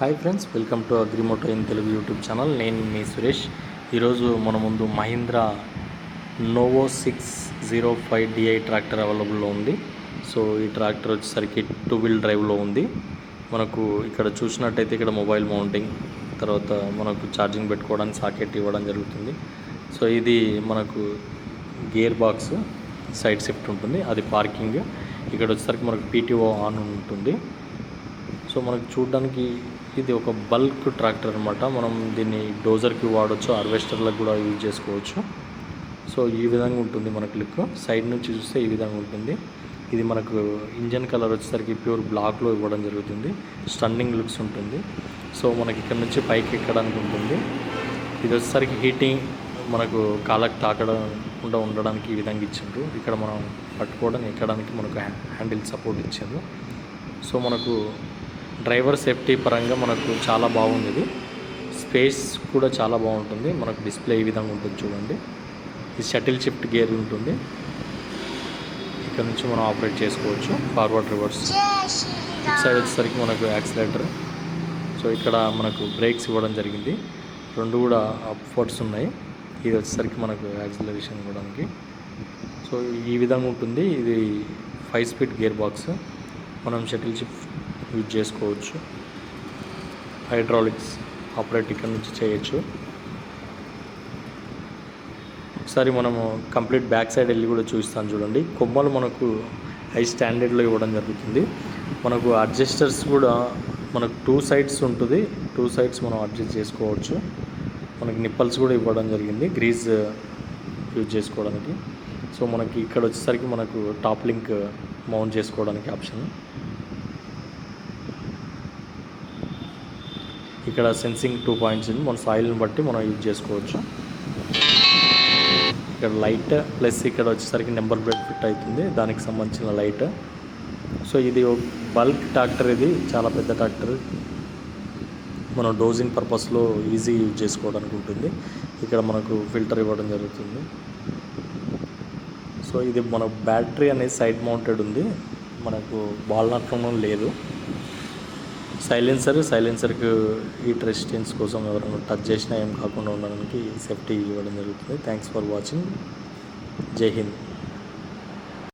Hi friends, welcome to Agrimoto in Telugu YouTube channel. నేను మీ సురేష్. ఈరోజు మన ముందు మహీంద్రా నోవో 605DI ట్రాక్టర్ అవైలబుల్లో ఉంది. సో ఈ ట్రాక్టర్ వచ్చేసరికి 2 వీల్ డ్రైవ్లో ఉంది. మనకు ఇక్కడ చూసినట్టయితే ఇక్కడ మొబైల్ మౌంటింగ్, తర్వాత మనకు ఛార్జింగ్ పెట్టుకోవడానికి సాకెట్ ఇవ్వడం జరుగుతుంది. సో ఇది మనకు గేర్ బాక్స్, సైడ్ షిఫ్ట్ ఉంటుంది, అది పార్కింగ్. ఇక్కడ వచ్చేసరికి మనకు PTO ఆన్ ఉంటుంది. సో మనకు చూడడానికి ఇది ఒక బల్క్ ట్రాక్టర్ అనమాట. మనం దీన్ని డోజర్కి వాడవచ్చు, హార్వెస్టర్లకు కూడా యూజ్ చేసుకోవచ్చు. సో ఈ విధంగా ఉంటుంది మనకు లుక్. సైడ్ నుంచి చూస్తే ఈ విధంగా ఉంటుంది. ఇది మనకు ఇంజన్ కలర్ వచ్చేసరికి ప్యూర్ బ్లాక్లో ఇవ్వడం జరుగుతుంది. స్టన్నింగ్ లుక్స్ ఉంటుంది. సో మనకి ఇక్కడ నుంచి పైకి ఎక్కడానికి ఉంటుంది. ఇది వచ్చేసరికి హీటింగ్ మనకు కాళ్ళకి తాకకుండా ఉండడానికి ఈ విధంగా ఇచ్చిండ్రు. ఇక్కడ మనం పట్టుకోవడం ఎక్కడానికి మనకు హ్యాండిల్ సపోర్ట్ ఇచ్చారు. సో మనకు డ్రైవర్ సేఫ్టీ పరంగా మనకు చాలా బాగుంది. ఇది స్పేస్ కూడా చాలా బాగుంటుంది. మనకు డిస్ప్లే ఈ విధంగా ఉంటుంది చూడండి. ఇది షటిల్ షిఫ్ట్ గేర్ ఉంటుంది. ఇక్కడ నుంచి మనం ఆపరేట్ చేసుకోవచ్చు, ఫార్వర్డ్ రివర్స్. సైడ్ వచ్చేసరికి మనకు యాక్సిలేటర్. సో ఇక్కడ మనకు బ్రేక్స్ ఇవ్వడం జరిగింది, రెండు కూడా అప్వర్డ్స్ ఉన్నాయి. ఇది వచ్చేసరికి మనకు యాక్సిలరేషన్ ఇవ్వడానికి. సో ఈ విధంగా ఉంటుంది. ఇది 5 స్పీడ్ గేర్ బాక్స్. మనం షటిల్ షిఫ్ట్ యూజ్ చేసుకోవచ్చు. హైడ్రాలిక్స్ ఆపరేట్ ఇక్కడ నుంచి చేయొచ్చు. ఒకసారి మనము కంప్లీట్ బ్యాక్ సైడ్ వెళ్ళి కూడా చూస్తాను చూడండి. కొమ్మలు మనకు హై స్టాండర్డ్లో ఇవ్వడం జరుగుతుంది. మనకు అడ్జస్టర్స్ కూడా మనకు 2 సైడ్స్ ఉంటుంది. 2 సైడ్స్ మనం అడ్జస్ట్ చేసుకోవచ్చు. మనకి నిప్పల్స్ కూడా ఇవ్వడం జరిగింది, గ్రీజ్ యూజ్ చేసుకోవడానికి. సో మనకి ఇక్కడ వచ్చేసరికి మనకు టాప్ లింక్ మౌంట్ చేసుకోవడానికి ఆప్షన్. ఇక్కడ సెన్సింగ్ 2 పాయింట్స్ ఉంది. మన సాయిల్ని బట్టి మనం యూజ్ చేసుకోవచ్చు. ఇక్కడ లైట్ ప్లస్ ఇక్కడ వచ్చేసరికి నెంబర్ ప్లేట్ ఫిట్ అవుతుంది, దానికి సంబంధించిన లైట్. సో ఇది బల్క్ ట్రాక్టర్. ఇది చాలా పెద్ద ట్రాక్టర్. మనం డోజింగ్ పర్పస్లో ఈజీ యూజ్ చేసుకోవడానికి ఉంటుంది. ఇక్కడ మనకు ఫిల్టర్ ఇవ్వడం జరుగుతుంది. సో ఇది మన బ్యాటరీ అనేది సైడ్ మౌంటెడ్ ఉంది, మనకు బాల్ నట్లో లేదు. సైలెన్సర్కి హీట్ రెసిస్టెన్స్ కోసం ఎవరైనా టచ్ చేసినా ఏం కాకుండా ఉండడానికి సేఫ్టీ ఇవ్వడం జరుగుతుంది. Thanks for watching. జై హింద్.